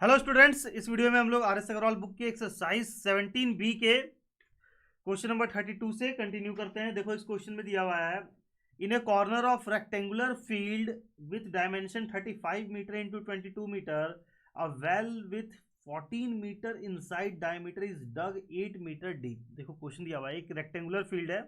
Hello students, इस video में हम लोग आर एस अग्रवाल बुक की एक्सरसाइज 17B के क्वेश्चन नंबर 32 से कंटिन्यू करते हैं। देखो, इस क्वेश्चन में दिया हुआ है, in a corner of rectangular field with dimension 35 metre into 22 metre, a well with 14 metre inside diameter is dug 8 metre deep. देखो, क्वेश्चन दिया हुआ है, एक रेक्टेंगुलर फील्ड है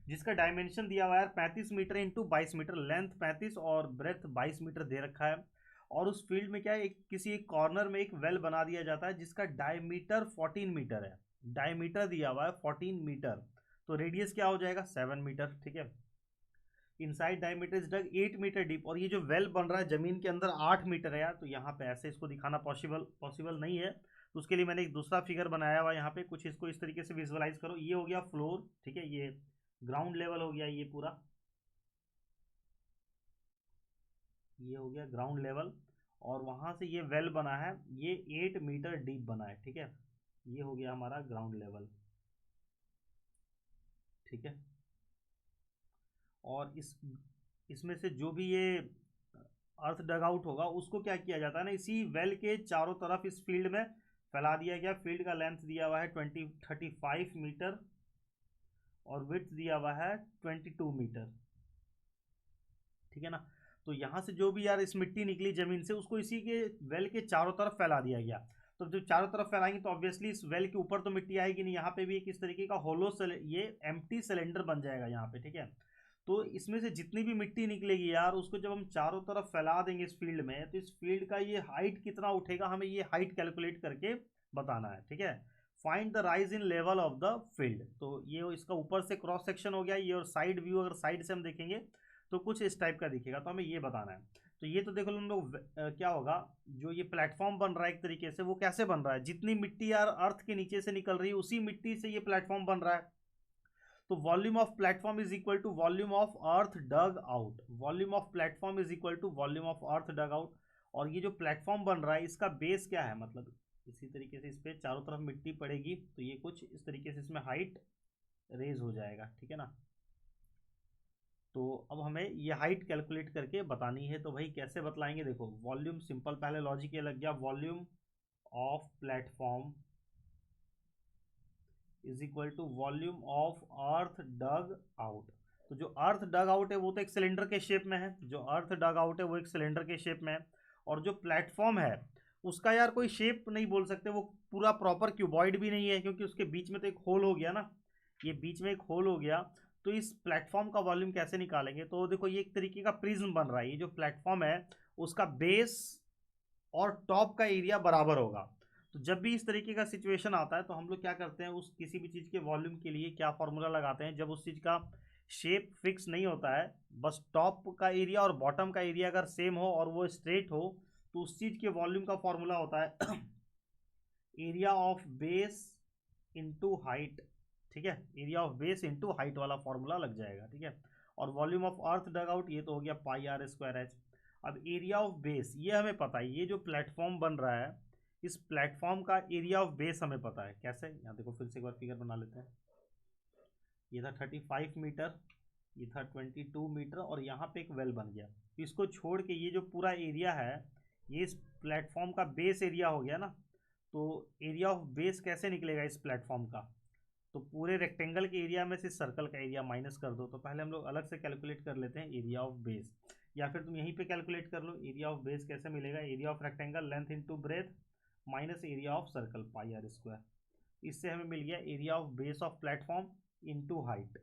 जिसका डायमेंशन दिया हुआ है 35 मीटर इंटू 22 मीटर, लेंथ 35 और ब्रेथ 22 मीटर दे रखा है। और उस फील्ड में क्या है, किसी एक कॉर्नर में एक वेल बना दिया जाता है जिसका डायमीटर 14 मीटर है। डायमीटर दिया हुआ है 14 मीटर, तो रेडियस क्या हो जाएगा 7 मीटर। ठीक है, inside diameter is dug 8 metre deep, और ये जो वेल बन रहा है जमीन के अंदर 8 मीटर है यार। तो यहाँ पे ऐसे इसको दिखाना पॉसिबल नहीं है, तो उसके लिए मैंने एक दूसरा फिगर बनाया हुआ यहाँ पे। कुछ इसको इस तरीके से विजुअलाइज करो। ये हो गया फ्लोर, ठीक है, ये ग्राउंड लेवल हो गया, ये पूरा ये हो गया ग्राउंड लेवल, और वहां से ये वेल बना है, ये 8 मीटर डीप बना है। ठीक है, ये हो गया हमारा ग्राउंड लेवल। ठीक है, और इसमें से जो भी ये अर्थ डग आउट होगा उसको क्या किया जाता है ना, इसी वेल के चारों तरफ इस फील्ड में फैला दिया गया। फील्ड का लेंथ दिया हुआ है 35 मीटर, और विड्थ दिया हुआ है 22 मीटर। ठीक है ना, तो यहाँ से जो भी यार इस मिट्टी निकली जमीन से, उसको इसी के वेल के चारों तरफ फैला दिया गया। तो जो चारों तरफ फैलाएंगे तो ऑब्वियसली इस वेल के ऊपर तो मिट्टी आएगी नहीं। यहाँ पे भी एक इस तरीके का ये एम्प्टी सिलेंडर बन जाएगा यहाँ पे। ठीक है, तो इसमें से जितनी भी मिट्टी निकलेगी यार, उसको जब हम चारों तरफ फैला देंगे इस फील्ड में, तो इस फील्ड का ये हाइट कितना उठेगा, हमें ये हाइट कैलकुलेट करके बताना है। ठीक है, find the rise in level of the field. तो ये इसका ऊपर से क्रॉस सेक्शन हो गया ये, और साइड व्यू अगर साइड से हम देखेंगे तो कुछ इस टाइप का दिखेगा, तो हमें ये बताना है। तो ये तो देखो हम लोग, क्या होगा, जो ये प्लेटफॉर्म बन रहा है एक तरीके से, वो कैसे बन रहा है, जितनी मिट्टी यार अर्थ के नीचे से निकल रही है उसी मिट्टी से ये प्लेटफॉर्म बन रहा है। तो volume of platform is equal to volume of earth dug out. Volume of platform is equal to volume of earth dug out. और ये जो प्लेटफॉर्म बन रहा है इसका बेस क्या है, मतलब इसी तरीके से इस पर चारों तरफ मिट्टी पड़ेगी तो ये कुछ इस तरीके से इसमें हाइट रेज हो जाएगा। ठीक है ना, तो अब हमें ये हाइट कैलकुलेट करके बतानी है। तो भाई कैसे बतलाएंगे, देखो वॉल्यूम सिंपल, पहले लॉजिक ये लग गया, volume of platform is equal to volume of earth dug out. तो जो अर्थ डग आउट है वो तो एक सिलेंडर के शेप में है, जो अर्थ डग आउट है वो एक सिलेंडर के शेप में है। और जो प्लेटफॉर्म है उसका यार कोई शेप नहीं बोल सकते, वो पूरा प्रॉपर क्यूबॉइड भी नहीं है, क्योंकि उसके बीच में तो एक होल हो गया ना, ये बीच में एक होल हो गया। तो इस प्लेटफॉर्म का वॉल्यूम कैसे निकालेंगे, तो देखो ये एक तरीके का प्रिज्म बन रहा है। ये जो प्लेटफॉर्म है उसका बेस और टॉप का एरिया बराबर होगा। तो जब भी इस तरीके का सिचुएशन आता है तो हम लोग क्या करते हैं, उस किसी भी चीज़ के वॉल्यूम के लिए क्या फॉर्मूला लगाते हैं, जब उस चीज़ का शेप फिक्स नहीं होता है, बस टॉप का एरिया और बॉटम का एरिया अगर सेम हो और वो स्ट्रेट हो, तो उस चीज़ के वॉल्यूम का फॉर्मूला होता है area of base into height. ठीक है, area of base into height वाला फॉर्मूला लग जाएगा। ठीक है, और volume of earth dug out ये तो हो गया पाई आर स्क्वायर एच। अब एरिया ऑफ बेस ये हमें पता है, ये जो प्लेटफॉर्म बन रहा है इस प्लेटफॉर्म का एरिया ऑफ बेस हमें पता है कैसे। यहाँ देखो फिर से एक बार फिगर बना लेते हैं। ये था 35 मीटर, ये था 22 मीटर, और यहाँ पे एक वेल बन गया। तो इसको छोड़ के ये जो पूरा एरिया है ये इस प्लेटफॉर्म का बेस एरिया हो गया ना। तो एरिया ऑफ बेस कैसे निकलेगा इस प्लेटफॉर्म का, तो पूरे रेक्टेंगल के एरिया में से सर्कल का एरिया माइनस कर दो। तो पहले हम लोग अलग से कैलकुलेट कर लेते हैं एरिया ऑफ बेस, या फिर तुम यहीं पे कैलकुलेट कर लो। एरिया ऑफ बेस कैसे मिलेगा, area of rectangle length into breadth minus area of circle pi R square. इससे हमें मिल गया area of base of platform into height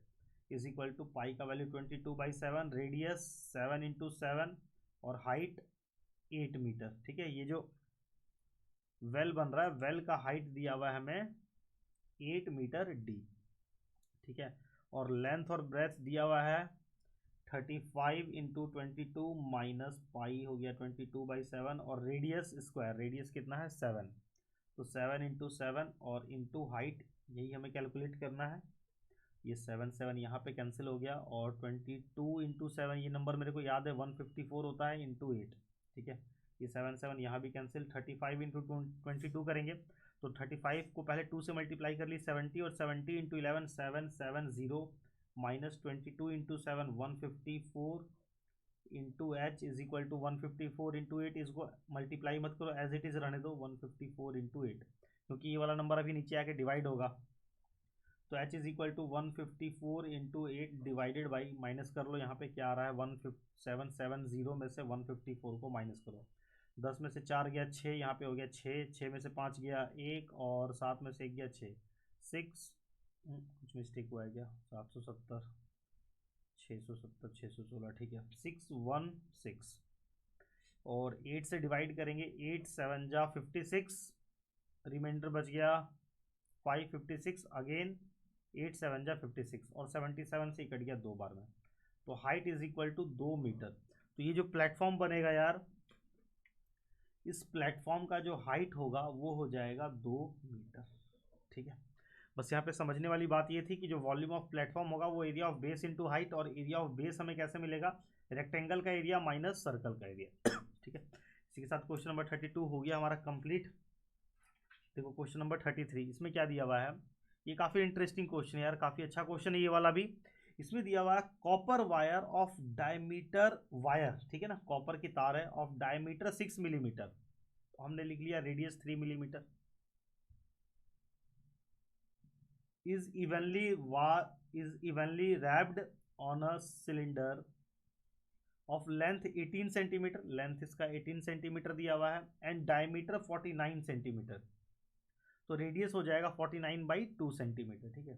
is equal to pi का वैल्यू 22/7, रेडियस 7 × 7, और हाइट 8 मीटर। ठीक है, ये जो वेल बन रहा है वेल का हाइट दिया हुआ है हमें 8 मीटर डी। ठीक है, और लेंथ और ब्रेथ दिया हुआ है 35 × 22 माइनस पाई हो गया 22/7, और रेडियस स्क्वायर, रेडियस कितना है 7, तो 7 × 7 और इंटू हाइट, यही हमें कैलकुलेट करना है। ये 7 यहाँ पे कैंसिल हो गया, और 22 × 7, ये नंबर मेरे को याद है 154 होता है इंटू 8। ठीक है, ये 7 यहाँ भी कैंसिल। 35 × 22 करेंगे तो 35 को पहले 2 से मल्टीप्लाई कर ली 70, और 70 × 11 770, minus 22 × 7 154, into H is equal to 154 into 8, इसको मल्टीप्लाई मत करो, एज इट इज रहने दो 154 इंटू 8, क्योंकि ये वाला नंबर अभी नीचे आके डिवाइड होगा। तो h is equal to 154 into 8 divided by, minus कर लो, यहाँ पे क्या आ रहा है 1770 में से 154 को माइनस करो, 10 में से 4 गया 6, यहाँ पे हो गया 6, 6 में से 5 गया 1, और 7 में से 1 गया 6, 6 कुछ मिस्टेक हुआ है क्या, 770 670 616, ठीक है 616, और 8 से डिवाइड करेंगे, 8 7 जा 56, रिमाइंडर बच गया 556, अगेन 8 7 जा 56, और 77 से कट गया 2 बार में, तो height is equal to 2 metre. तो ये जो प्लेटफॉर्म बनेगा यार, इस प्लेटफॉर्म का जो हाइट होगा वो हो जाएगा 2 मीटर, ठीक है। बस यहाँ पे समझने वाली बात ये थी कि जो वॉल्यूम ऑफ प्लेटफॉर्म होगा वो area of base into height, और एरिया ऑफ बेस हमें कैसे मिलेगा, रेक्टेंगल का एरिया माइनस सर्कल का एरिया, ठीक है। इसी के साथ क्वेश्चन नंबर 32 हो गया हमारा कंप्लीट। देखो क्वेश्चन नंबर 33, इसमें क्या दिया हुआ है, ये काफ़ी इंटरेस्टिंग क्वेश्चन है यार, काफ़ी अच्छा क्वेश्चन है ये वाला भी। इसमें दिया हुआ है copper wire of diameter wire, ठीक है ना, कॉपर की तार है ऑफ डायमीटर 6 मिलीमीटर, तो हमने लिख लिया radius 3 millimetre, is evenly wrapped on a cylinder of length 18 centimetre, length इसका 18 सेंटीमीटर दिया हुआ है, एंड डायमीटर 49 सेंटीमीटर, तो रेडियस हो जाएगा 49/2 सेंटीमीटर, ठीक है।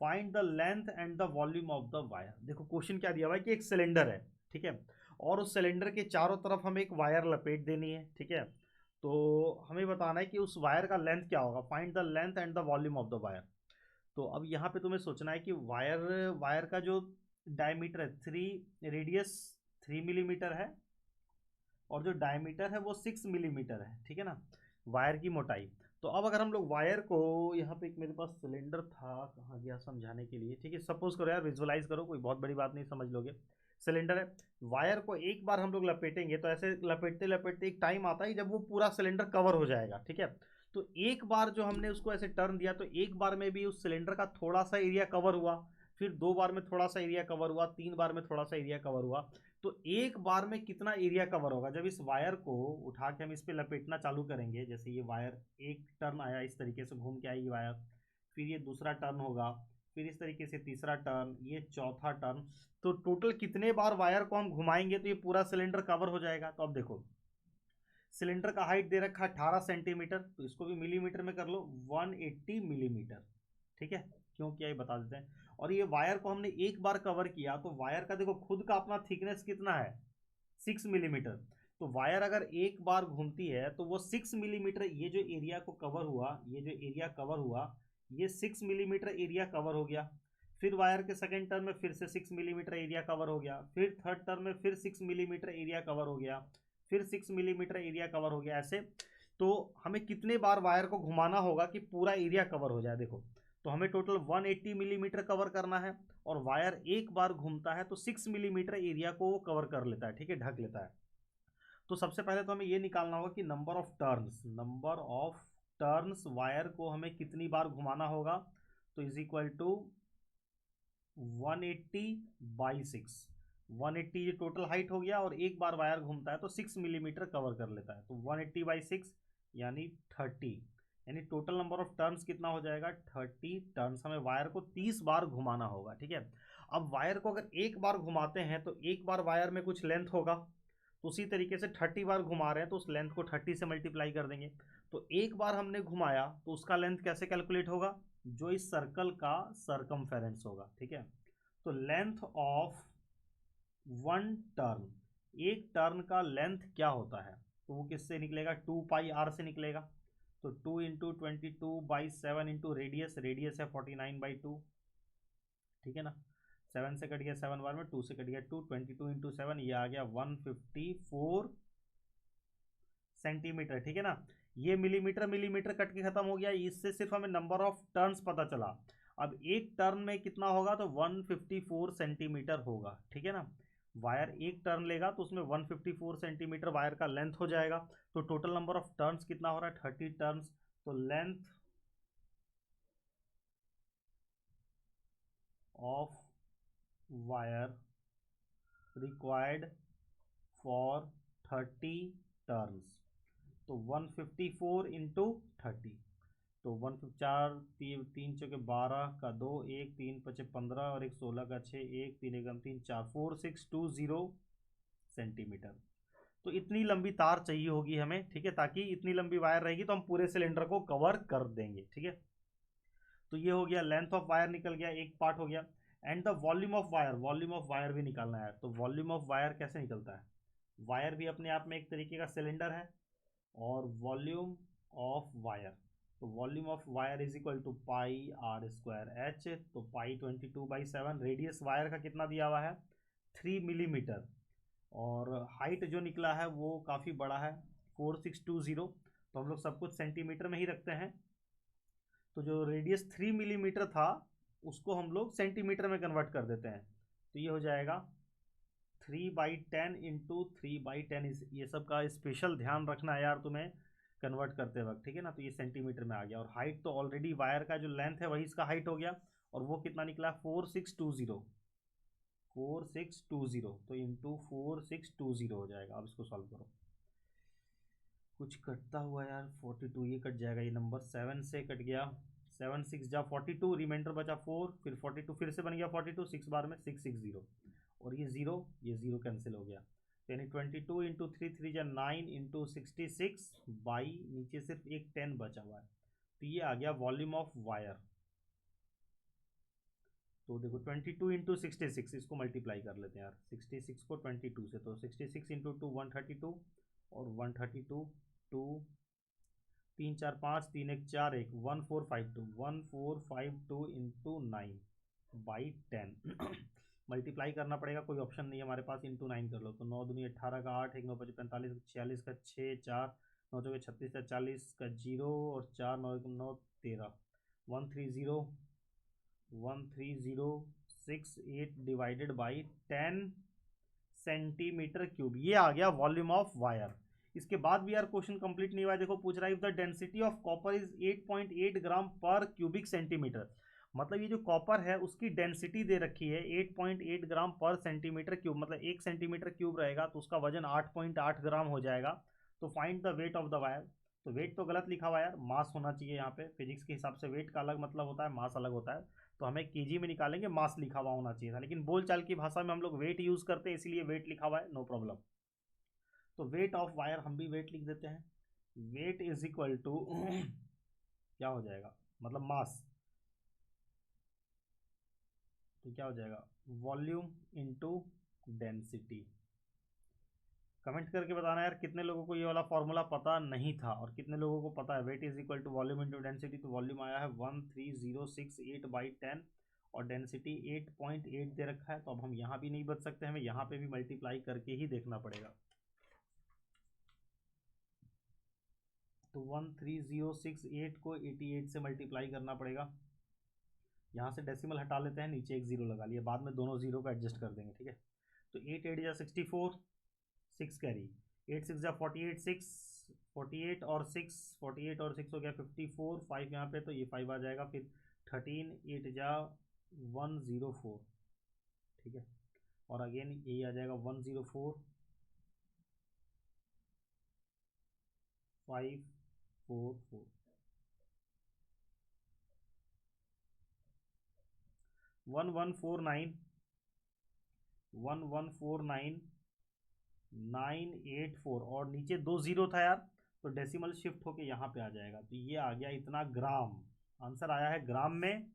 Find the length and the volume of the wire. देखो क्वेश्चन क्या दिया हुआ है कि एक सिलेंडर है, ठीक है, और उस सिलेंडर के चारों तरफ हमें एक वायर लपेट देनी है, ठीक है। तो हमें बताना है कि उस वायर का लेंथ क्या होगा, find the length and the volume of the wire. तो अब यहाँ पे तुम्हें सोचना है कि वायर का जो डायमीटर है 3, रेडियस 3 मिलीमीटर है, और जो डायमीटर है वो 6 मिलीमीटर है, ठीक है ना, वायर की मोटाई। तो अब अगर हम लोग वायर को, यहाँ पे एक मेरे पास सिलेंडर था, कहाँ गया समझाने के लिए, ठीक है, सपोज करो यार, विजुअलाइज करो, कोई बहुत बड़ी बात नहीं, समझ लोगे। सिलेंडर है, वायर को एक बार हम लोग लपेटेंगे, तो ऐसे लपेटते लपेटते एक टाइम आता है जब वो पूरा सिलेंडर कवर हो जाएगा, ठीक है। तो एक बार जो हमने उसको ऐसे टर्न दिया, तो एक बार में भी उस सिलेंडर का थोड़ा सा एरिया कवर हुआ, फिर 2 बार में थोड़ा सा एरिया कवर हुआ, 3 बार में थोड़ा सा एरिया कवर हुआ, तो एक बार में कितना एरिया कवर होगा, जब इस वायर को उठा के हम इस पे लपेटना चालू करेंगे, जैसे ये वायर एक टर्न आया, इस तरीके से घूम के आएगी वायर, फिर ये दूसरा टर्न होगा, फिर इस तरीके से तीसरा टर्न, ये चौथा टर्न, तो टोटल कितने बार वायर को हम घुमाएंगे तो ये पूरा सिलेंडर कवर हो जाएगा। तो अब देखो सिलेंडर का हाइट दे रखा है 18 सेंटीमीटर, तो इसको भी मिलीमीटर में कर लो, 180 मिलीमीटर, ठीक है, क्यों किया ये बता देते हैं। और ये वायर को हमने एक बार कवर किया, तो वायर का देखो खुद का अपना थिकनेस कितना है, 6 मिलीमीटर, तो वायर अगर एक बार घूमती है तो वो 6 मिलीमीटर, ये जो एरिया को कवर हुआ, ये जो एरिया कवर हुआ, ये 6 मिलीमीटर एरिया कवर हो गया। फिर वायर के सेकेंड टर्न में फिर से 6 मिलीमीटर एरिया कवर हो गया, फिर थर्ड टर्न में फिर 6 मिलीमीटर एरिया कवर हो गया, फिर 6 मिलीमीटर एरिया कवर हो गया, ऐसे। तो हमें कितने बार वायर को घुमाना होगा कि पूरा एरिया कवर हो जाए, देखो तो हमें टोटल 180 मिलीमीटर कवर करना है, और वायर एक बार घूमता है तो 6 मिलीमीटर एरिया को वो कवर कर लेता है, ठीक है, ढक लेता है। तो सबसे पहले तो हमें ये निकालना होगा कि नंबर ऑफ टर्न्स वायर को हमें कितनी बार घुमाना होगा, तो इज इक्वल टू 180/6, 180 ये टोटल हाइट हो गया, और एक बार वायर घूमता है तो 6 मिलीमीटर कवर कर लेता है, तो 180/6 यानी 30, यानी टोटल नंबर ऑफ टर्न्स कितना हो जाएगा, 30 टर्न्स, हमें वायर को 30 बार घुमाना होगा, ठीक है। अब वायर को अगर एक बार घुमाते हैं तो एक बार वायर में कुछ लेंथ होगा, तो उसी तरीके से 30 बार घुमा रहे हैं तो उस लेंथ को 30 से मल्टीप्लाई कर देंगे, तो एक बार हमने घुमाया तो उसका लेंथ कैसे कैलकुलेट होगा, जो इस सर्कल का सरकमफेरेंस होगा, ठीक है। तो लेंथ ऑफ 1 टर्न, एक टर्न का लेंथ क्या होता है, तो वो किससे निकलेगा, 2πr से निकलेगा, तो 2 इंटू 22/7 इंटू रेडियस, रेडियस है 49/2, ठीक है ना, 7 से कट गया 7 बार में, 2 से कट गया 2, 22 इंटू 7, ये आ गया 154 सेंटीमीटर, ठीक है ना। ये मिलीमीटर मिलीमीटर कट के खत्म हो गया, इससे सिर्फ हमें नंबर ऑफ टर्न्स पता चला। अब एक टर्न में कितना होगा, तो 154 सेंटीमीटर होगा, ठीक है ना। वायर एक टर्न लेगा तो उसमें 154 सेंटीमीटर वायर का लेंथ हो जाएगा, तो टोटल नंबर ऑफ टर्न्स कितना हो रहा है, 30 टर्न्स, तो length of wire required for 30 turns, तो 154 इंटू 30, तो 154 तीन चौके 12 का 2, 1 3 5 15 और 1 16 का 6, 1 3 1 3 4, 4620 सेंटीमीटर। तो इतनी लंबी तार चाहिए होगी हमें, ठीक है, ताकि इतनी लंबी वायर रहेगी तो हम पूरे सिलेंडर को कवर कर देंगे, ठीक है। तो ये हो गया, लेंथ ऑफ वायर निकल गया, एक पार्ट हो गया। And the volume of wire, volume of wire भी निकालना है। तो वॉल्यूम ऑफ वायर कैसे निकलता है? वायर भी अपने आप में एक तरीके का सिलेंडर है, और वॉल्यूम ऑफ वायर, तो volume of wire is equal to pi R square H, तो पाई 22/7। रेडियस वायर का कितना दिया हुआ है? 3 मिलीमीटर, और हाइट जो निकला है वो काफ़ी बड़ा है, 4620। तो हम लोग सब कुछ सेंटीमीटर में ही रखते हैं, तो जो रेडियस 3 मिलीमीटर था उसको हम लोग सेंटीमीटर में कन्वर्ट कर देते हैं। तो ये हो जाएगा 3/10 इंटू 3/10। ये सब का स्पेशल ध्यान रखना है यार तुम्हें कन्वर्ट करते वक्त, ठीक है ना। तो ये सेंटीमीटर में आ गया, और हाइट तो ऑलरेडी वायर का जो लेंथ है वही इसका हाइट हो गया, और वो कितना निकला? 4620, 4620, तो इंटू 4620 हो जाएगा। अब इसको सॉल्व करो, कुछ कटता हुआ यार, 42 ये कट जाएगा, ये नंबर 7 से कट गया, 7 6 जा 42, रिमाइंडर बचा 4, फिर 42 फिर से बन गया 42, 6 बार में 660, और ये जीरो कैंसिल हो गया। यानी 22 इंटू 3 3 जा 9 इंटू 66 बाई नीचे सिर्फ एक 10 बचा हुआ है, तो ये आ गया वॉल्यूम ऑफ वायर। तो देखो 22 इंटू 66, इसको मल्टीप्लाई कर लेते हैं यार, 66 को 22 से, तो 66 इंटू 2 132, और 132 2 3 4 5 3 1 4 1 1452 इंटू 9/10 मल्टीप्लाई करना पड़ेगा, कोई ऑप्शन नहीं है हमारे पास, इंटू 9 कर लो, तो 9 दूनी 18 का 8, 1 9 5 45 46 का 6 4 9 चौके 36 का 40 का 0, और 4 9 9 13 13068 डिवाइडेड बाई 10 सेंटीमीटर क्यूब, ये आ गया वॉल्यूम ऑफ वायर। इसके बाद भी यार क्वेश्चन कंप्लीट नहीं हुआ है, देखो पूछ रहा है if the density of copper is 8.8 ग्राम पर क्यूबिक सेंटीमीटर, मतलब ये जो कॉपर है उसकी डेंसिटी दे रखी है 8.8 ग्राम पर सेंटीमीटर क्यूब, मतलब 1 सेंटीमीटर क्यूब रहेगा तो उसका वजन 8.8 ग्राम हो जाएगा। तो find the weight of the wire, तो वेट तो गलत लिखा हुआ है यार, मास होना चाहिए यहाँ पे, फिजिक्स के हिसाब से वेट का अलग मतलब होता है, मास अलग होता है, तो हमें केजी में निकालेंगे, मास लिखा हुआ होना चाहिए था, लेकिन बोलचाल की भाषा में हम लोग वेट यूज करते हैं इसीलिए वेट लिखा हुआ है, नो प्रॉब्लम। तो वेट ऑफ वायर हम भी वेट लिख देते हैं, वेट इज इक्वल टू क्या हो जाएगा, मतलब मास, तो क्या हो जाएगा वॉल्यूम इनटू डेंसिटी। कमेंट करके बताना यार कितने लोगों को ये वाला फॉर्मूला पता नहीं था और कितने लोगों को पता है। Weight is equal to volume into density, तो वॉल्यूम आया है 13068/10 और डेंसिटी 8.8 दे रखा है, तो अब हम यहाँ भी नहीं बच सकते, हमें यहाँ पे भी मल्टीप्लाई करके ही देखना पड़ेगा। तो 13068 को 88 से मल्टीप्लाई करना पड़ेगा, यहाँ से डेसिमल हटा लेते हैं, नीचे एक जीरो लगा लिया, बाद में दोनों जीरो को एडजस्ट कर देंगे, ठीक है। तो 8 8 जा 64, 6 कैरी, 8 6 जा 48, 6 48 और 6 48 और 6 हो गया 54, 5 यहाँ पे, तो ये 5 आ जाएगा, फिर 13 8 जा 104, ठीक है, और अगेन यही आ जाएगा 104 544 1149 984 और नीचे 2 जीरो था यार, तो डेसिमल शिफ्ट होके यहाँ पे आ जाएगा, तो ये आ गया इतना ग्राम, आंसर आया है ग्राम में,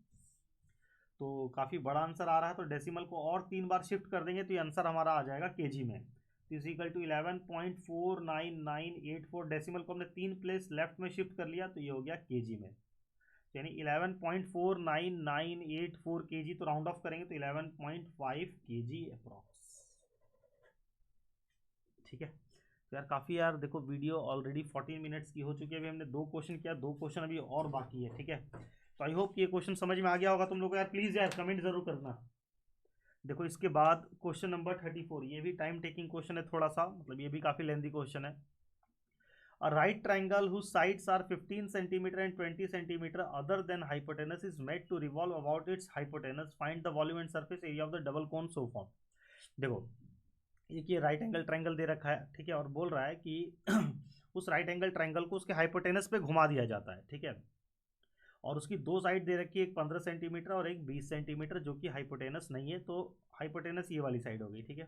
तो काफ़ी बड़ा आंसर आ रहा है, तो डेसिमल को और 3 बार शिफ्ट कर देंगे तो ये आंसर हमारा आ जाएगा केजी में। तो इजिकल टू 11.49984, डेसिमल को हमने 3 प्लेस लेफ्ट में शिफ्ट कर लिया, तो ये हो गया केजी में, यानी 11.49984 केजी, तो राउंड ऑफ करेंगे तो 11.5 केजी अप्रॉक्स, ठीक है। तो यार काफ़ी यार देखो वीडियो ऑलरेडी 14 मिनट्स की हो चुकी है, अभी हमने 2 क्वेश्चन किया, 2 क्वेश्चन अभी और बाकी है, ठीक है। तो आई होप ये क्वेश्चन समझ में आ गया होगा तुम लोग को यार, प्लीज़ यार कमेंट जरूर करना। देखो इसके बाद क्वेश्चन नंबर 34, ये भी टाइम टेकिंग क्वेश्चन है थोड़ा सा, मतलब ये भी काफ़ी लेंथी क्वेश्चन है। A right triangle whose sides are 15 centimeter and 20 centimeter other than hypotenuse is made to revolve about its hypotenuse. Find the volume and surface area of the double cone so formed. देखो एक ये right angle triangle दे रखा है, ठीक है, और बोल रहा है कि उस राइट एंगल ट्रायंगल को उसके हाइपोटेनस पे घुमा दिया जाता है, ठीक है, और उसकी दो साइड दे रखी है, एक 15 सेंटीमीटर और एक 20 सेंटीमीटर, जो कि हाइपोटेनस नहीं है, तो हाइपोटेनस ये वाली साइड हो गई, ठीक है।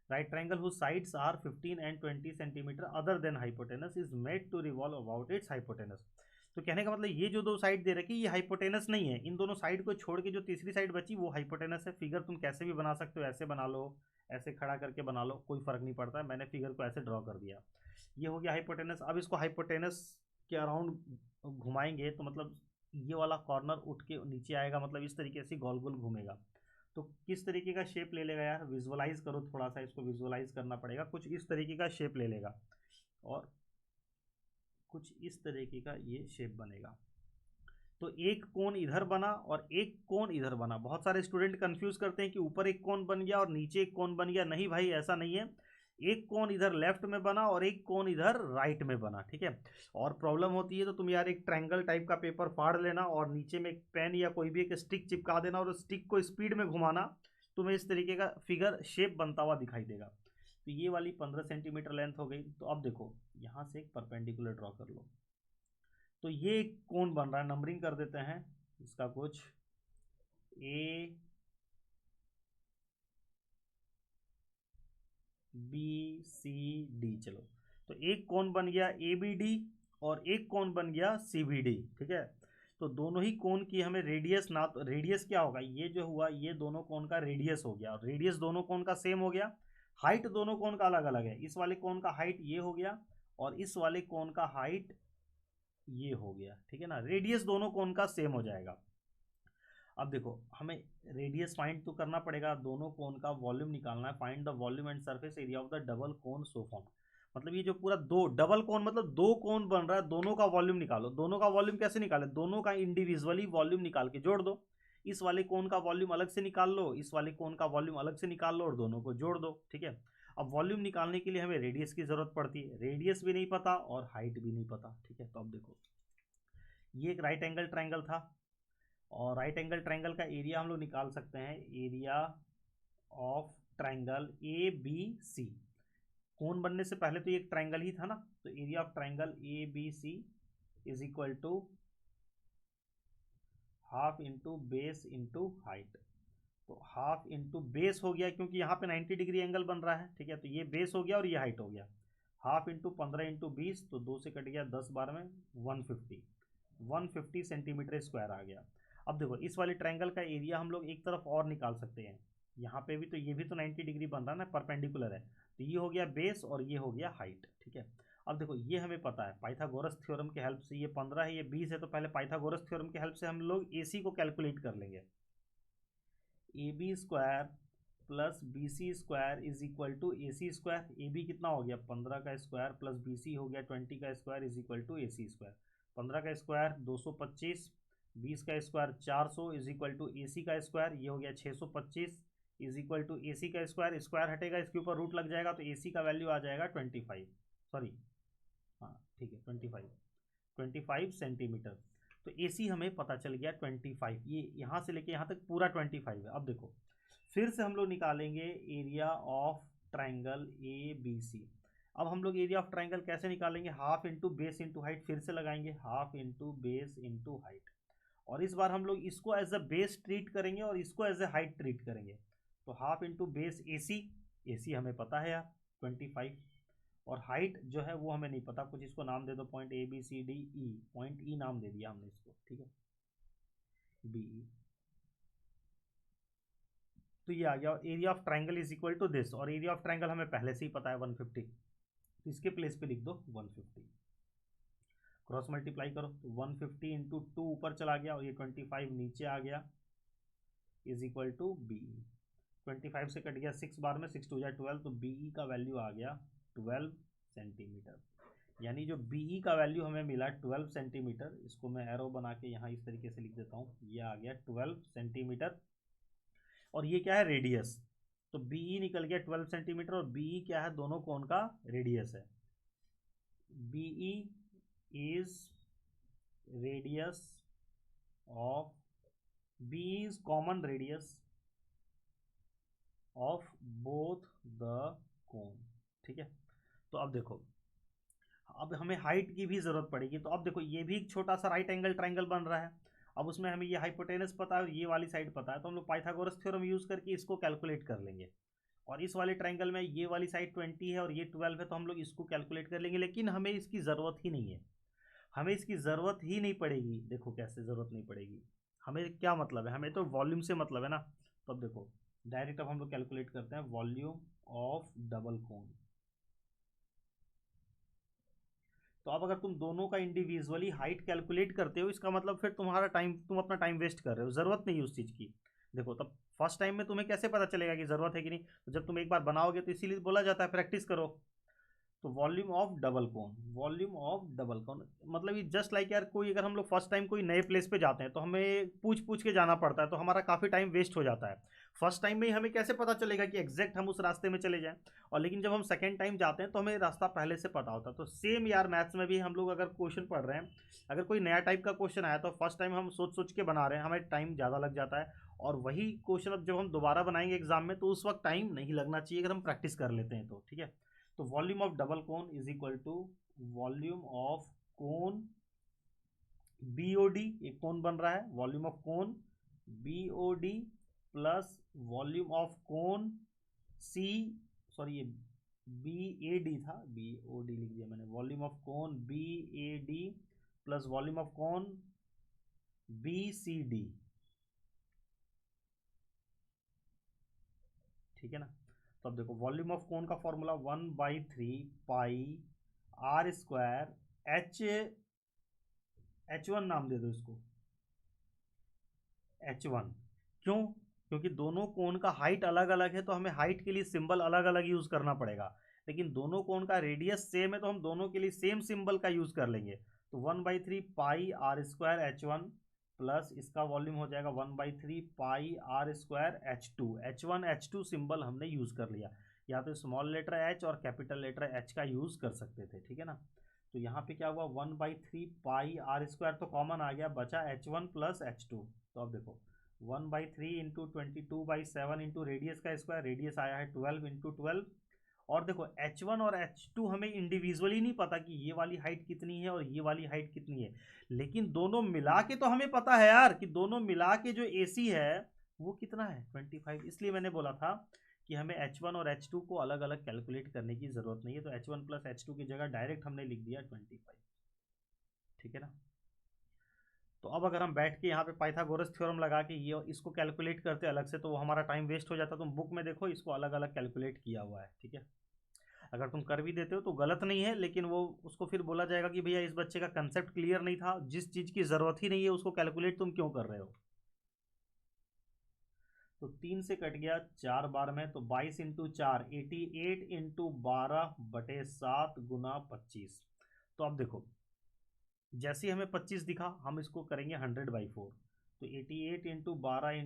Right triangle whose sides are 15 and 20 centimetre other than hypotenuse is made to revolve about its hypotenuse. तो कहने का मतलब ये जो दो साइड दे रखी है ये हाइपोटेनस नहीं है, इन दोनों साइड को छोड़ के जो तीसरी साइड बची वो हाइपोटेनस है। फिगर तुम कैसे भी बना सकते हो, ऐसे बना लो, ऐसे खड़ा करके बना लो, कोई फर्क नहीं पड़ता है, मैंने फिगर को ऐसे ड्रॉ कर दिया। ये हो गया हाइपोटेनस। अब इसको हाइपोटेनस के अराउंड घुमाएंगे तो मतलब ये वाला कॉर्नर उठ के नीचे आएगा, मतलब इस तरीके से गोल गोल घूमेगा। तो किस तरीके का शेप ले लेगा यार, विजुअलाइज करो, थोड़ा सा इसको विजुअलाइज करना पड़ेगा। कुछ इस तरीके का शेप ले लेगा और कुछ इस तरीके का ये शेप बनेगा। तो एक कोण इधर बना और एक कोण इधर बना। बहुत सारे स्टूडेंट कंफ्यूज करते हैं कि ऊपर एक कोण बन गया और नीचे एक कोण बन गया। नहीं भाई, ऐसा नहीं है, एक कोण इधर लेफ्ट में बना और एक कोण इधर राइट में बना, ठीक है। और प्रॉब्लम होती है तो तुम यार एक ट्रायंगल टाइप का पेपर फाड़ लेना और नीचे में एक पेन या कोई भी एक स्टिक चिपका देना और उस स्टिक को स्पीड में घुमाना, तुम्हें इस तरीके का फिगर शेप बनता हुआ दिखाई देगा। तो ये वाली 15 सेंटीमीटर लेंथ हो गई। तो अब देखो यहाँ से एक परपेंडिकुलर ड्रॉ कर लो। तो ये एक कोण बन रहा है, नंबरिंग कर देते हैं इसका कुछ ए बी सी डी। चलो, तो एक कोण बन गया ए बी डी और एक कोण बन गया सी बी डी, ठीक है। तो दोनों ही कोण की हमें रेडियस, ना तो रेडियस क्या होगा, ये जो हुआ ये दोनों कोण का रेडियस हो गया, और रेडियस दोनों कोण का सेम हो गया। हाइट दोनों कोण का अलग अलग है, इस वाले कोण का हाइट ये हो गया और इस वाले कोण का हाइट ये हो गया, ठीक है ना। रेडियस दोनों कोण का सेम हो जाएगा। अब देखो हमें रेडियस फाइंड तो करना पड़ेगा, दोनों कोण का वॉल्यूम निकालना है। Find the volume and surface area of the double cone so form. मतलब ये जो पूरा दो डबल कोन, मतलब दो कोन बन रहा है, दोनों का वॉल्यूम निकालो। दोनों का वॉल्यूम कैसे निकाले, दोनों का इंडिविजुअली वॉल्यूम निकाल के जोड़ दो। इस वाले कोन का वॉल्यूम अलग से निकाल लो, इस वाले कोन का वॉल्यूम अलग से निकाल लो और दोनों को जोड़ दो, ठीक है। अब वॉल्यूम निकालने के लिए हमें रेडियस की जरूरत पड़ती है, रेडियस भी नहीं पता और हाइट भी नहीं पता, ठीक है। तो अब देखो ये एक राइट एंगल ट्रायंगल था और राइट एंगल ट्रायंगल का एरिया हम लोग निकाल सकते हैं, area of triangle A B C. कोण बनने से पहले तो ये एक ट्रायंगल ही था ना, तो area of triangle A B C is equal to half into base into height. तो हाफ इंटू बेस हो गया क्योंकि यहाँ पे 90 डिग्री एंगल बन रहा है, ठीक है। तो ये बेस हो गया और ये हाइट हो गया। हाफ इंटू 15 इंटू 20, तो 2 से कट गया, 10 12 में 150 सेंटीमीटर स्क्वायर आ गया। अब देखो इस वाले ट्रायंगल का एरिया हम लोग एक तरफ और निकाल सकते हैं। यहाँ पे भी तो ये भी तो 90 डिग्री बन रहा है ना, परपेंडिकुलर है। तो ये हो गया बेस और ये हो गया हाइट, ठीक है। अब देखो ये हमें पता है पाइथागोरस थ्योरम के हेल्प से, ये 15 है ये 20 है, तो पहले पाइथागोरस थ्योरम के हेल्प से हम लोग AC को कैलकुलेट कर लेंगे। A B square plus B C square is equal to A C square. A B कितना हो गया 15 का स्क्वायर प्लस बी सी हो गया 20 का square is equal to A C square. 15 का स्क्वायर 225, 20 का square 400 is equal to A C का स्क्वायर, ये हो गया 625 is equal to A C का स्क्वायर। स्क्वायर हटेगा, इसके ऊपर रूट लग जाएगा, तो ए सी का वैल्यू आ जाएगा 25, सॉरी हाँ ठीक है 25 सेंटीमीटर। तो AC हमें पता चल गया 25, ये यहाँ से लेके यहाँ तक पूरा 25 है। अब देखो फिर से हम लोग निकालेंगे area of triangle A B C. अब हम लोग एरिया ऑफ ट्रायंगल कैसे निकालेंगे, half into base into height फिर से लगाएंगे, half into base into height. और इस बार हम लोग इसको एज अ बेस ट्रीट करेंगे और इसको एज अ हाइट ट्रीट करेंगे। तो हाफ इंटू बेस AC हमें पता है यार 25, और हाइट जो है वो हमें नहीं पता, कुछ इसको नाम दे दो, पॉइंट ABCDE, पॉइंट E नाम दे दिया हमने इसको, ठीक है BE। तो ये आ गया area of triangle is equal to this, और एरिया ऑफ ट्रायंगल हमें पहले से ही पता है 150, तो इसके प्लेस पे लिख दो 150। क्रॉस मल्टीप्लाई करो तो 150 इंटू 2 ऊपर चला गया और ये 25 नीचे आ गया इज इक्वल टू BE। 25 से कट गया 6 बार में, 6 2 12, तो BE का वैल्यू आ गया 12 सेंटीमीटर। यानी जो BE का वैल्यू हमें मिला 12 सेंटीमीटर, इसको मैं एरो बना के यहाँ इस तरीके से लिख देता हूँ, ये आ गया 12 सेंटीमीटर। और ये क्या है रेडियस, तो BE निकल गया 12 सेंटीमीटर और BE क्या है, दोनों कोण का रेडियस है। BE is radius of, BE is common radius of both the कोण, ठीक है। तो अब देखो, अब हमें हाइट की भी ज़रूरत पड़ेगी। तो अब देखो ये भी एक छोटा सा राइट एंगल ट्राइंगल बन रहा है। अब उसमें हमें ये हाइपोटेनस पता है और ये वाली साइड पता है, तो हम लोग पाइथागोरस थ्योरम यूज़ करके इसको कैलकुलेट कर लेंगे। और इस वाले ट्राइंगल में ये वाली साइड 20 है और ये 12 है, तो हम लोग इसको कैलकुलेट कर लेंगे। लेकिन हमें इसकी ज़रूरत ही नहीं है, हमें इसकी ज़रूरत ही नहीं पड़ेगी। देखो कैसे ज़रूरत नहीं पड़ेगी, हमें क्या मतलब है, हमें तो वॉल्यूम से मतलब है ना। तो अब देखो डायरेक्ट अब हम लोग कैलकुलेट करते हैं वॉल्यूम ऑफ डबल कोन। तो अब अगर तुम दोनों का इंडिविजुअली हाइट कैलकुलेट करते हो, इसका मतलब फिर तुम्हारा टाइम, तुम अपना टाइम वेस्ट कर रहे हो, ज़रूरत नहीं है उस चीज़ की। देखो तब फर्स्ट टाइम में तुम्हें कैसे पता चलेगा कि ज़रूरत है कि नहीं, तो जब तुम एक बार बनाओगे तो इसीलिए बोला जाता है प्रैक्टिस करो। तो volume of double cone, volume of double cone मतलब ये जस्ट लाइक यार, कोई अगर हम लोग फर्स्ट टाइम कोई नए प्लेस पे जाते हैं तो हमें पूछ पूछ के जाना पड़ता है, तो हमारा काफ़ी टाइम वेस्ट हो जाता है। फर्स्ट टाइम में ही हमें कैसे पता चलेगा कि एग्जैक्ट हम उस रास्ते में चले जाएं। और लेकिन जब हम सेकेंड टाइम जाते हैं तो हमें रास्ता पहले से पता होता है। तो सेम यार मैथ्स में भी हम लोग अगर क्वेश्चन पढ़ रहे हैं, अगर कोई नया टाइप का क्वेश्चन आया तो फर्स्ट टाइम हम सोच सोच के बना रहे हैं, हमें टाइम ज़्यादा लग जाता है। और वही क्वेश्चन अब जब हम दोबारा बनाएंगे एग्जाम में तो उस वक्त टाइम नहीं लगना चाहिए अगर हम प्रैक्टिस कर लेते हैं तो, ठीक है। तो volume of double cone is equal to volume of cone BOD, एक कोन बन रहा है, volume of cone BOD plus volume of cone C, sorry ये बी ए डी था, बी ओ डी लिख दिया मैंने, volume of cone B A D plus volume of cone B C D, ठीक है ना। तो अब देखो वॉल्यूम ऑफ कोन का formula 1/3 pi R square H1 नाम दे दो इसको, H1। क्यों? क्योंकि दोनों कोण का हाइट अलग अलग है, तो हमें हाइट के लिए सिंबल अलग अलग यूज करना पड़ेगा। लेकिन दोनों कोण का रेडियस सेम है तो हम दोनों के लिए सेम सिंबल का यूज कर लेंगे। तो 1/3 pi R square H1 plus इसका वॉल्यूम हो जाएगा 1/3 pi R square H2। H1 H2 symbol हमने यूज कर लिया, या तो स्मॉल लेटर H और कैपिटल लेटर H का यूज कर सकते थे, ठीक है ना। तो यहाँ पे क्या हुआ, 1/3 पाई आर स्क्वायर तो कॉमन आ गया, बचा H1 प्लस H2। तो अब देखो 1/3 × 22/7 इंटू रेडियस का स्क्वायर, रेडियस आया है 12 × 12। और देखो H1 और H2 हमें इंडिविजुअली नहीं पता कि ये वाली हाइट कितनी है और ये वाली हाइट कितनी है, लेकिन दोनों मिला के तो हमें पता है यार कि दोनों मिला के जो AC है वो कितना है 25। इसलिए मैंने बोला था कि हमें H1 और H2 को अलग अलग कैलकुलेट करने की ज़रूरत नहीं है। तो H1 प्लस H2 की जगह डायरेक्ट हमने लिख दिया 25, ठीक है ना। तो अब अगर हम बैठ के यहाँ पे पाइथागोरस थ्योरम लगा के ये इसको कैलकुलेट करते अलग से तो वो हमारा टाइम वेस्ट हो जाता। तुम बुक में देखो इसको अलग अलग कैलकुलेट किया हुआ है, ठीक है। अगर तुम कर भी देते हो तो गलत नहीं है, लेकिन वो उसको फिर बोला जाएगा कि भैया इस बच्चे का कंसेप्ट क्लियर नहीं था, जिस चीज़ की ज़रूरत ही नहीं है उसको कैलकुलेट तुम क्यों कर रहे हो। तो 3 से कट गया 4 बार में, तो 22 × 4 88 × 12/7 गुना 25। तो अब देखो जैसे ही हमें 25 दिखा हम इसको करेंगे 100/4। तो 88 × 12 ×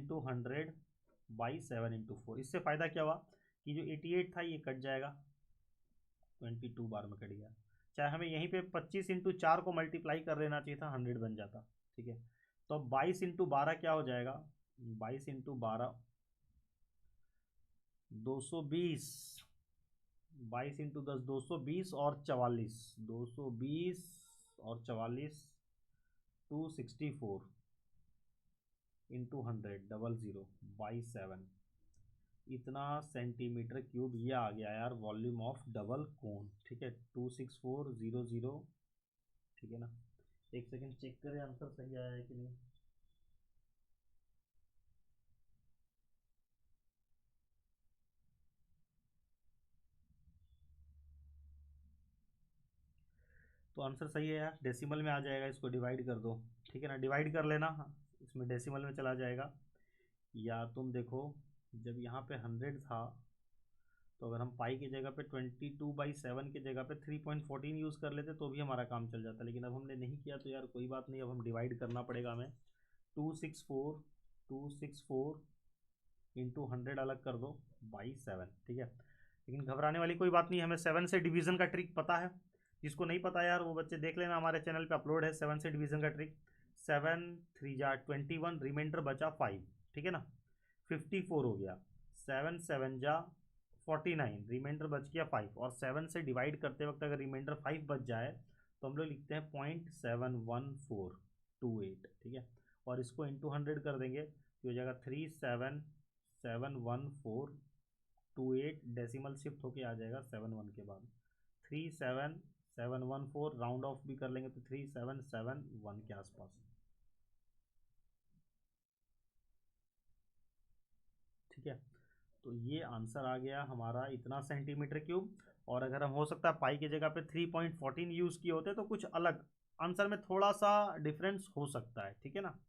100/7 × 4। इससे फ़ायदा क्या हुआ कि जो 88 था ये कट जाएगा, 22 बार में कट गया। चाहे हमें यहीं पे 25 × 4 को मल्टीप्लाई कर लेना चाहिए था, 100 बन जाता, ठीक है। तो अब 22 × 12 क्या हो जाएगा, 22 × 12 220, 22 × 10 220 और 44, 220 और 44 264 × 100 00/7 इतना सेंटीमीटर क्यूब ये आ गया यार वॉल्यूम ऑफ डबल कोन, ठीक है। 26400, ठीक है ना। एक सेकंड चेक करें आंसर सही आया है कि नहीं। तो आंसर सही है यार, डेसिमल में आ जाएगा, इसको डिवाइड कर दो, ठीक है ना, डिवाइड कर लेना, हाँ इसमें डेसिमल में चला जाएगा। या तुम देखो जब यहाँ पे 100 था तो अगर हम पाई की जगह पे 22/7 की जगह पे 3.14 यूज़ कर लेते तो भी हमारा काम चल जाता, लेकिन अब हमने नहीं किया तो यार कोई बात नहीं, अब हम डिवाइड करना पड़ेगा हमें। 264 इंटू 100 अलग कर दो बाई 7, ठीक है। लेकिन घबराने वाली कोई बात नहीं, हमें 7 से डिवीज़न का ट्रिक पता है। जिसको नहीं पता यार वो बच्चे देख लेना, हमारे चैनल पे अपलोड है 7 से डिवीज़न का ट्रिक। 7 3 जा 21, रिमाइंडर बचा 5, ठीक है ना, 54 हो गया। 7 7 जा 49, रिमाइंडर बच गया 5, और 7 से डिवाइड करते वक्त अगर रिमाइंडर 5 बच जाए तो हम लोग लिखते हैं 0.71428, ठीक है। और इसको इंटू 100 कर देंगे तो हो जाएगा 3771428, डेसिमल शिफ्ट होके आ जाएगा 71 के बाद 37714, राउंड ऑफ भी कर लेंगे तो 3771 के आसपास, ठीक है। तो ये आंसर आ गया हमारा इतना सेंटीमीटर क्यूब। और अगर हम हो सकता है पाई की जगह पे 3.14 यूज़ किए होते तो कुछ अलग आंसर में थोड़ा सा डिफरेंस हो सकता है, ठीक है ना।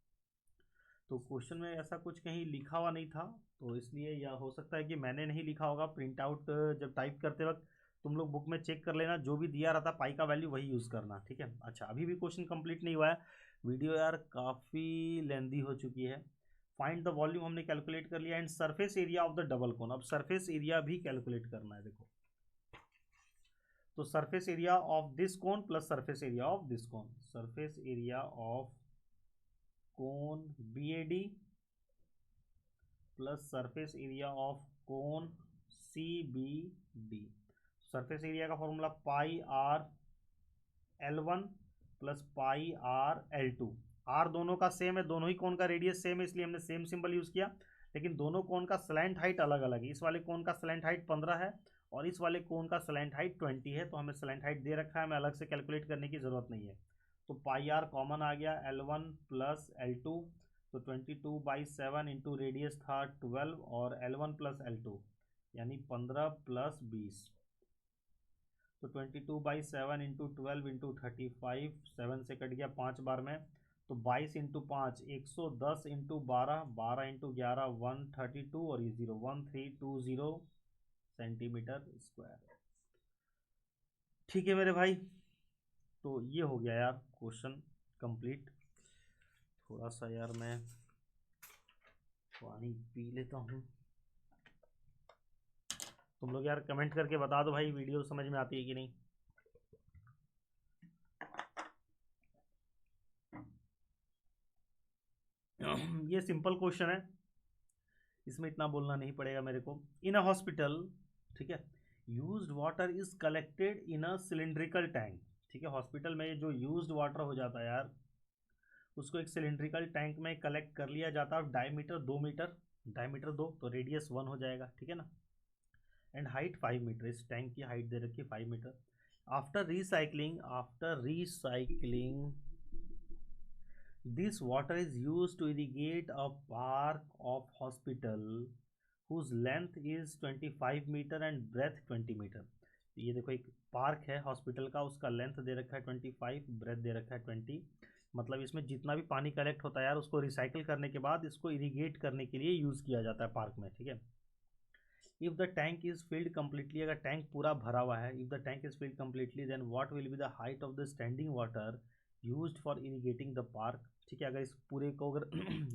तो क्वेश्चन में ऐसा कुछ कहीं लिखा हुआ नहीं था, तो इसलिए यह हो सकता है कि मैंने नहीं लिखा होगा। प्रिंट आउट जब टाइप करते वक्त तुम लोग बुक में चेक कर लेना, जो भी दिया रहता पाई का वैल्यू वही यूज़ करना, ठीक है। अच्छा, अभी भी क्वेश्चन कंप्लीट नहीं हुआ है, वीडियो यार काफ़ी लेंदी हो चुकी है। फाइंड द वॉल्यूम हमने कैलकुलेट कर लिया, and surface area of the double cone. अब सरफेस एरिया भी कैलकुलेट करना है, देखो। तो surface area of this cone plus surface area of this cone, surface area of cone BAD plus surface area of cone CBD। Surface area का formula pi R L1 plus pi R L2। R दोनों का same है, दोनों ही कोन का radius same है, इसलिए हमने same symbol use किया। लेकिन दोनों कोन का स्लैंट हाइट अलग अलग है, इस वाले कोन का स्लैंट हाइट 15 है और इस वाले कोन का स्लैंट हाइट 20 है। तो हमें स्लैंट हाइट दे रखा है, हमें अलग से कैलकुलेट करने की ज़रूरत नहीं है। तो पाई आर कॉमन आ गया, L1 प्लस L2, तो 22/7 इंटू रेडियस था 12 और L1 प्लस L2 यानी 15 प्लस 20, तो 22/7 इंटू 12 इंटू 35, 7 से कट गया 5 बार में, तो 22 इंटू 5 110 इंटू 12, 12 इंटू 11 132 और ये 0 1320 सेंटीमीटर स्क्वायर। ठीक है मेरे भाई, तो ये हो गया यार क्वेश्चन कंप्लीट। थोड़ा सा यार मैं पानी पी लेता हूँ। तुम लोग यार कमेंट करके बता दो भाई, वीडियो समझ में आती है कि नहीं। ये सिंपल क्वेश्चन है, इसमें इतना बोलना नहीं पड़ेगा मेरे को। इन अ हॉस्पिटल, ठीक है, used water is collected in a cylindrical tank. ठीक है, हॉस्पिटल में जो यूज्ड वाटर हो जाता है यार, उसको एक सिलिंड्रिकल टैंक में कलेक्ट कर लिया जाता है। डायमीटर 2 मीटर, डायमीटर 2 तो रेडियस 1 हो जाएगा, ठीक है ना। एंड हाइट 5 मीटर, इस टैंक की हाइट दे रखी है 5 metre. After recycling this water is used to irrigate a park of hospital whose length is 25 metre and breadth 20 metre. तो ये देखो एक पार्क है हॉस्पिटल का, उसका लेंथ दे रखा है 25, ब्रेथ दे रखा है 20। मतलब इसमें जितना भी पानी कलेक्ट होता है यार, उसको रिसाइकिल करने के बाद इसको इरीगेट करने के लिए यूज़ किया जाता है पार्क में, ठीक है। If the tank is filled completely, अगर टैंक पूरा भरा हुआ है, if the tank is filled completely then what will be the height of the standing water used for irrigating the park. ठीक है, अगर इस पूरे को अगर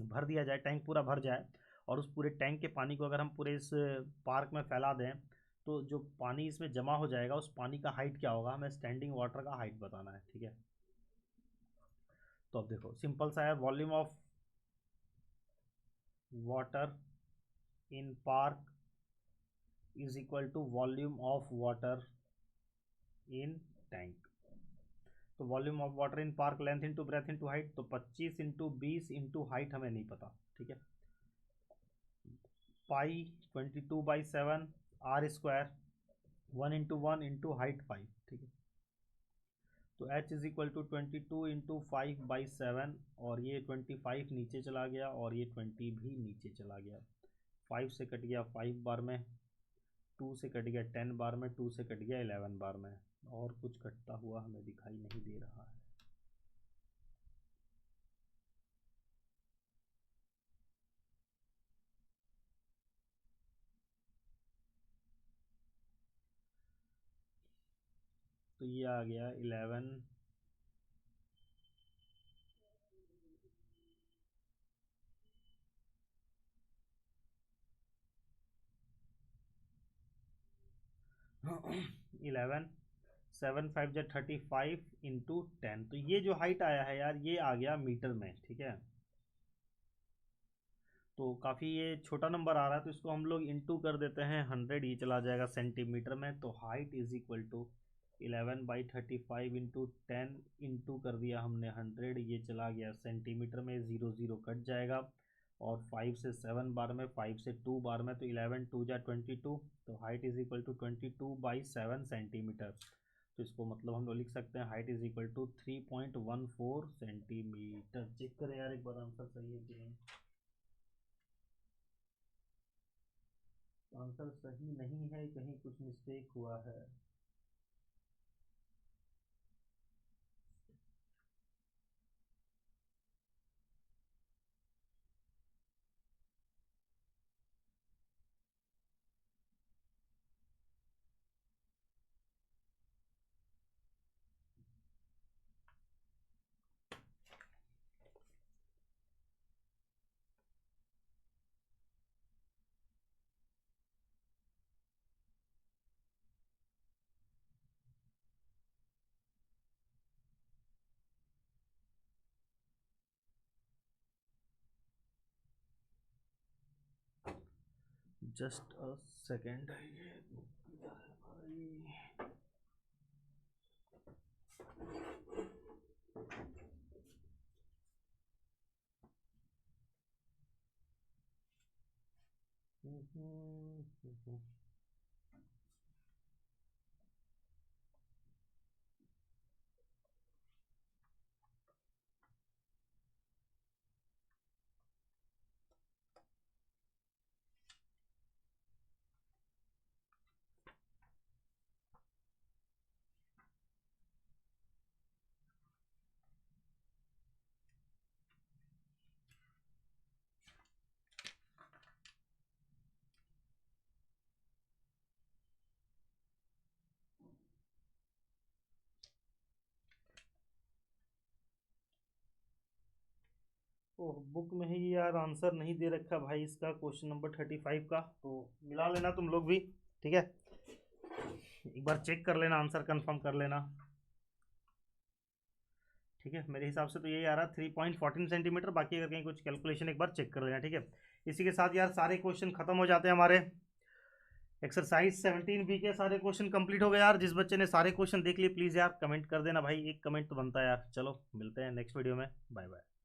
भर दिया जाए, टैंक पूरा भर जाए और उस पूरे टैंक के पानी को अगर हम पूरे इस पार्क में फैला दें, तो जो पानी इसमें जमा हो जाएगा उस पानी का हाइट क्या होगा, हमें स्टैंडिंग वाटर का हाइट बताना है, ठीक है। तो अब देखो सिंपल सा है, volume of water in park is equal to volume of water in tank. तो volume of water in park length into breadth into height, तो 25 इंटू 20 इंटू हाइट हमें नहीं पता, ठीक है। Pi 22/7 R square, 1 into 1 into height 5, ठीक है। तो h is equal to 22 into 5/7, और ये 25 नीचे चला गया और ये 20 भी नीचे चला गया। 5 से कट गया 5 बार में, 2 से कट गया 10 बार में, 2 से कट गया 11 बार में, और कुछ कटता हुआ हमें दिखाई नहीं दे रहा है। तो ये आ गया 11 11 7 5 जा 35 इंटू 10, तो ये जो हाइट आया है यार, ये आ गया मीटर में, ठीक है। तो काफ़ी ये छोटा नंबर आ रहा है, तो इसको हम लोग इंटू कर देते हैं 100, ये चला जाएगा सेंटीमीटर में। तो height is equal to 11/35 into 10 into कर दिया हमने 100, ये चला गया सेंटीमीटर में, 0 0 कट जाएगा। और 5 से 7 बार में, 5 से 2 बार में, तो 11 2 जा 22। तो height is equal to 22/7 centimetre. तो इसको मतलब हम लोग लिख सकते हैं height is equal to 3.14 centimetre. Check करें यार एक बार आंसर सही है कि नहीं। आंसर सही नहीं है, कहीं कुछ मिस्टेक हुआ है। Just a second. Oh, book में ही यार आंसर नहीं दे रखा भाई इसका, क्वेश्चन नंबर 35 का। तो मिला लेना तुम लोग भी, ठीक है। एक बार चेक कर लेना, आंसर कंफर्म कर लेना, ठीक है। मेरे हिसाब से तो यही आ रहा है 3.14 सेंटीमीटर। बाकी अगर कहीं कुछ कैलकुलेशन एक बार चेक कर लेना, ठीक है। इसी के साथ यार सारे क्वेश्चन खत्म हो जाते हैं हमारे। एक्सरसाइज 17 बी के सारे क्वेश्चन कंप्लीट हो गए यार। जिस बच्चे ने सारे क्वेश्चन देख लिए प्लीज़ यार कमेंट कर देना भाई, एक कमेंट तो बनता है यार। चलो मिलते हैं नेक्स्ट वीडियो में, बाय बाय।